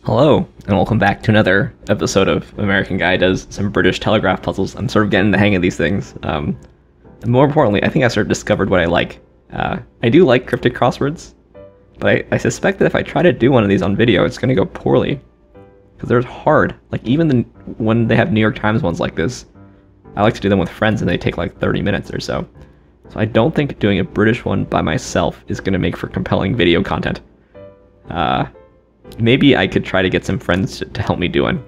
Hello, and welcome back to another episode of American Guy Does Some British Telegraph Puzzles. I'm sort of getting the hang of these things. And more importantly, I think I sort of discovered what I like. I do like cryptic crosswords, but I suspect that if I try to do one of these on video, it's going to go poorly. Because they're hard. Like, even when they have New York Times ones like this, I like to do them with friends and they take like 30 minutes or so. So I don't think doing a British one by myself is going to make for compelling video content. Maybe I could try to get some friends to help me do one,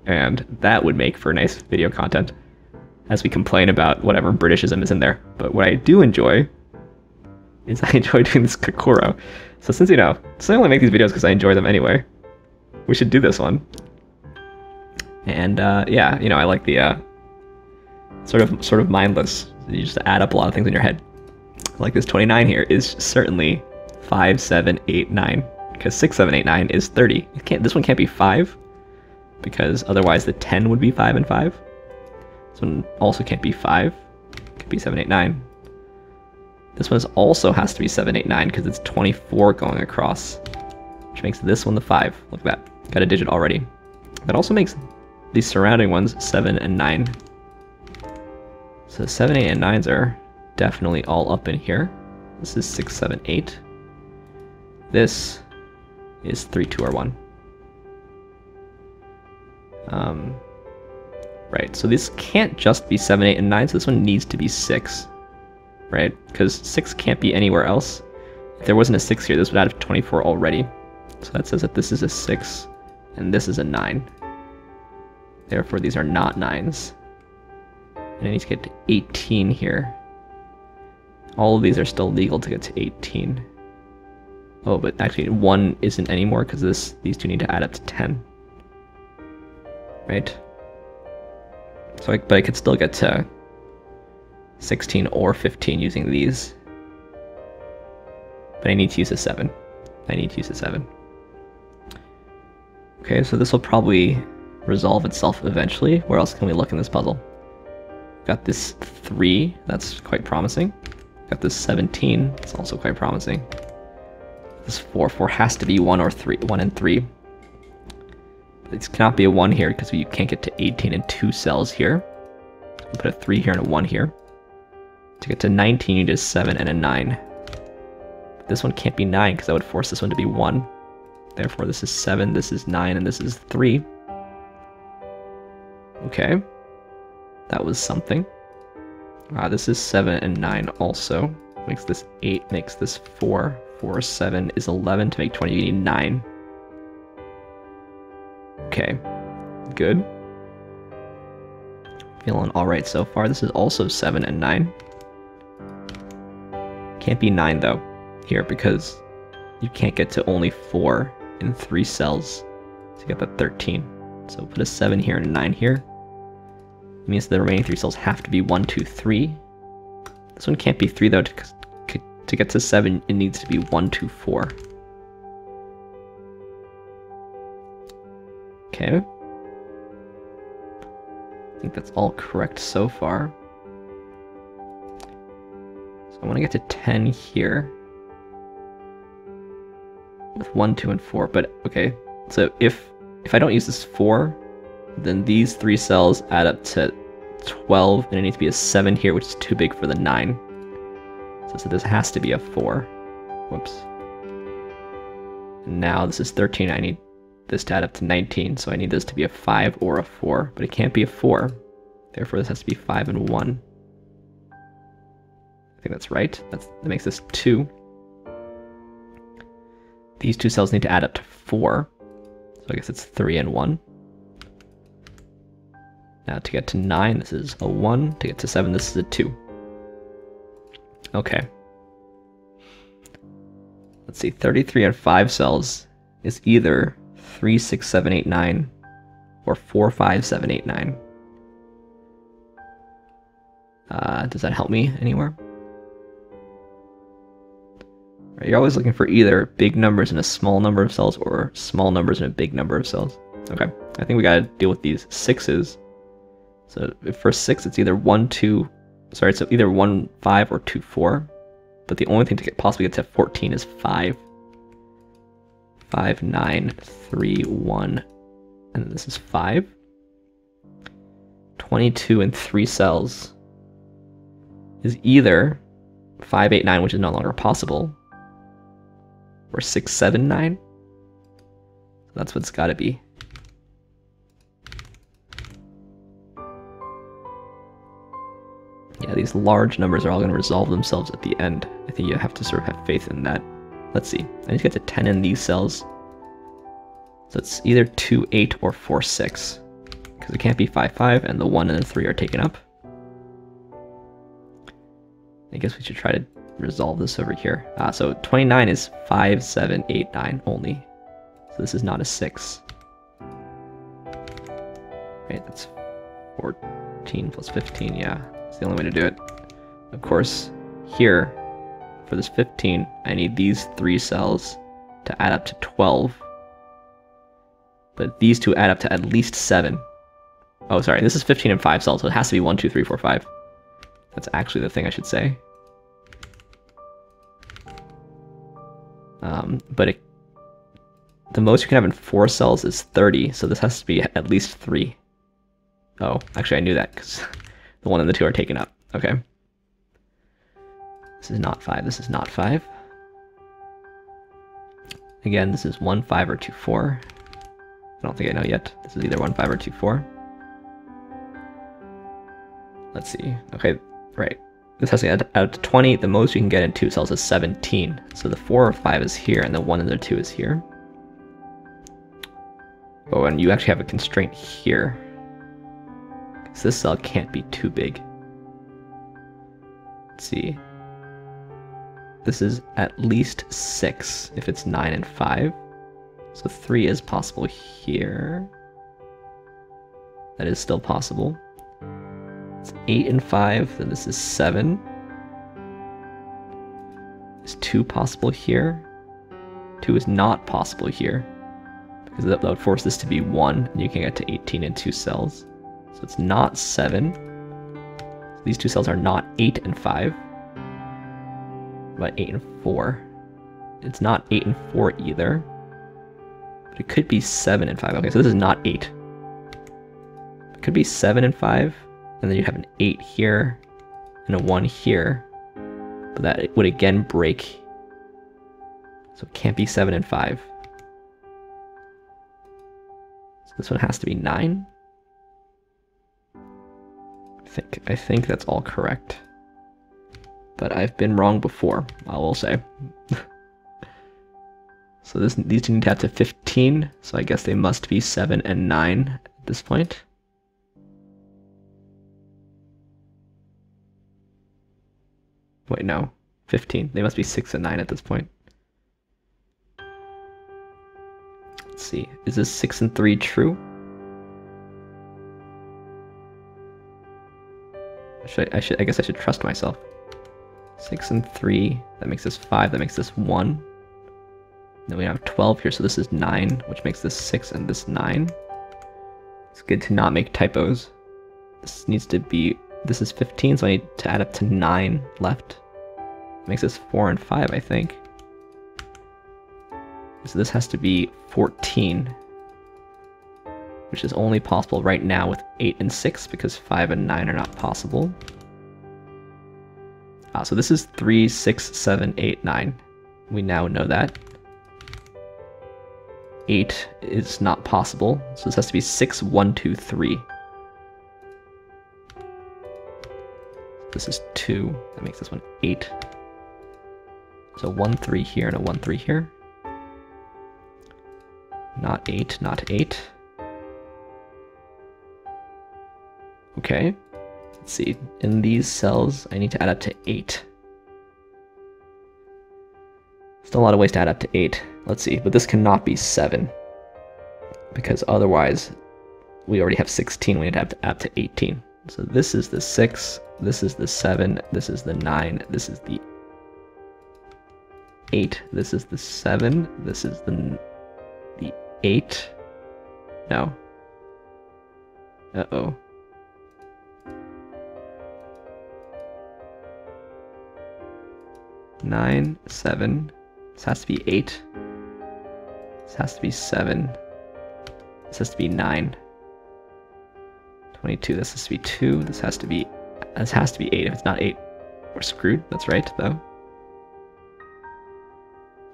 and that would make for nice video content as we complain about whatever Britishism is in there. But what I do enjoy is I enjoy doing this Kakuro. So since, since I only make these videos because I enjoy them anyway, we should do this one. And yeah, I like the sort of mindless. You just add up a lot of things in your head. Like this 29 here is certainly 5, 7, 8, 9. Because 6, 7, 8, 9 is 30. This one can't be 5, because otherwise the 10 would be 5 and 5. This one also can't be 5. It could be 7, 8, 9. This one also has to be 7, 8, 9, because it's 24 going across, which makes this one the 5. Look at that. Got a digit already. That also makes these surrounding ones 7 and 9. So 7, 8, and 9s are definitely all up in here. This is 6, 7, 8. This is 3, 2, or 1. Right, so this can't just be 7, 8, and 9, so this one needs to be 6, right? Because 6 can't be anywhere else. If there wasn't a 6 here, this would add 24 already. So that says that this is a 6, and this is a 9. Therefore, these are not 9s. And I need to get to 18 here. All of these are still legal to get to 18. Oh, but actually 1 isn't anymore because these two need to add up to 10. Right? So but I could still get to 16 or 15 using these. But I need to use a 7. Okay, so this will probably resolve itself eventually. Where else can we look in this puzzle? Got this 3, that's quite promising. Got this 17, it's also quite promising. This 4 has to be 1 or 3, 1 and 3. It cannot be a 1 here because you can't get to 18 in 2 cells here. So we'll put a 3 here and a 1 here. To get to 19, you need a 7 and a 9. This one can't be 9 because that would force this one to be 1. Therefore, this is 7, this is 9, and this is 3. Okay. That was something. This is 7 and 9 also. Makes this 8, makes this 4. 4, 7 is 11 to make 20, you need 9. Okay, good. Feeling alright so far. This is also 7 and 9. Can't be 9 though, here, because you can't get to only 4 in 3 cells to get that 13. So put a 7 here and a 9 here. It means the remaining 3 cells have to be 1, 2, 3. This one can't be 3 though, because to get to 7, it needs to be 1, 2, 4. Okay. I think that's all correct so far. So I want to get to 10 here. With 1, 2, and 4, but okay. So if I don't use this 4, then these 3 cells add up to 12, and it needs to be a 7 here, which is too big for the 9. So this has to be a 4. Whoops. And now this is 13. I need this to add up to 19, so I need this to be a 5 or a 4, but it can't be a 4. Therefore, this has to be 5 and 1. I think that's right. That makes this 2. These 2 cells need to add up to 4, so I guess it's 3 and 1. Now to get to 9, this is a 1. To get to 7, this is a 2. Okay. Let's see, 33 and 5 cells is either 3, 6, 7, 8, 9 or 4, 5, 7, 8, 9. Does that help me anywhere? Right, you're always looking for either big numbers in a small number of cells or small numbers in a big number of cells. Okay, I think we gotta deal with these 6s. So for 6, it's either 1, 2, sorry, it's either 1, 5 or 2, 4. But the only thing to possibly get to 14 is 5. 5, 9, 3, 1, and then this is 5. 22 in 3 cells is either 5, 8, 9, which is no longer possible, or 6, 7, 9. So that's what it's got to be. Yeah, these large numbers are all going to resolve themselves at the end. I think you have to sort of have faith in that. Let's see. I need to get to 10 in these cells. So it's either 2, 8, or 4, 6. Because it can't be 5, 5, and the 1 and the 3 are taken up. I guess we should try to resolve this over here. So 29 is 5, 7, 8, 9 only. So this is not a 6. Right, that's 14 plus 15, yeah. It's the only way to do it. Of course, here, for this 15, I need these 3 cells to add up to 12. But these two add up to at least 7. Oh, sorry, this is 15 and 5 cells, so it has to be 1, 2, 3, 4, 5. That's actually the thing I should say. But the most you can have in 4 cells is 30, so this has to be at least 3. Oh, actually I knew that, because the 1 and the 2 are taken up. Okay. This is not 5, this is not 5. Again, this is 1, 5, or 2, 4. I don't think I know yet. This is either 1, 5, or 2, 4. Let's see. Okay, right. This has to add out to 20. The most you can get in 2 cells is 17. So the 4 or 5 is here, and the 1 and the 2 is here. Oh, and you actually have a constraint here. Because this cell can't be too big. Let's see. This is at least 6 if it's 9 and 5. So 3 is possible here. That is still possible. It's 8 and 5, then this is 7. Is 2 possible here? 2 is not possible here, because that would force this to be 1, and you can get to 18 in 2 cells. So it's not 7. So these 2 cells are not 8 and 5. What about 8 and 4? It's not 8 and 4 either. But it could be 7 and 5. Okay, so this is not 8. It could be 7 and 5. And then you have an 8 here, and a 1 here, but that it would again break, so it can't be 7 and 5. So this one has to be 9. I think that's all correct, but I've been wrong before, I will say. So these two need to add to 15, so I guess they must be 7 and 9 at this point. Wait, no. 15. They must be 6 and 9 at this point. Let's see. Is this 6 and 3 true? I guess I should trust myself. 6 and 3. That makes this 5. That makes this 1. Then we have 12 here, so this is 9, which makes this 6 and this 9. It's good to not make typos. This needs to be... This is 15, so I need to add up to 9 left. Makes this 4 and 5, I think. So this has to be 14, which is only possible right now with 8 and 6, because 5 and 9 are not possible. So this is 3, 6, 7, 8, 9. We now know that. 8 is not possible, so this has to be 6, 1, 2, 3. This is 2, that makes this one 8. So 1, 3 here and a 1, 3 here. Not 8, not 8. Okay, let's see. In these cells, I need to add up to 8. Still a lot of ways to add up to 8. Let's see, but this cannot be 7. Because otherwise, we already have 16, we need to add up to 18. So this is the 6, this is the 7, this is the 9, this is the 8, this is the 7, this is the 8. No. Uh-oh. Nine, 7. This has to be 8. This has to be 7. This has to be 9. 22. This has to be 2. This has to be 8. If it's not 8, we're screwed. That's right, though.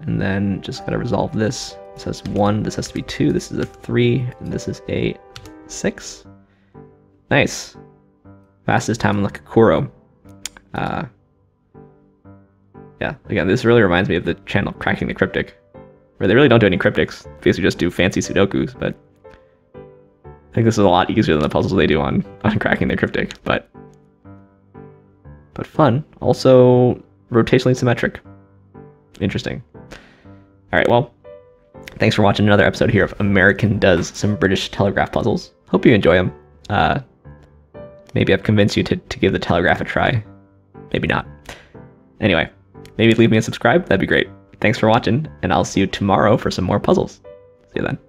And then just gotta resolve this. This has 1. This has to be 2. This is a 3, and this is a 6. Nice. Fastest time on the Kakuro. Yeah, again, this really reminds me of the channel Cracking the Cryptic, where they really don't do any cryptics. Basically just do fancy Sudokus, but I think this is a lot easier than the puzzles they do on Cracking the Cryptic, but fun. Also rotationally symmetric. Interesting. Alright, well, thanks for watching another episode here of American Does Some British Telegraph Puzzles. Hope you enjoy them. Maybe I've convinced you to give the Telegraph a try. Maybe not. Anyway, maybe leave me a subscribe. That'd be great. Thanks for watching, and I'll see you tomorrow for some more puzzles. See you then.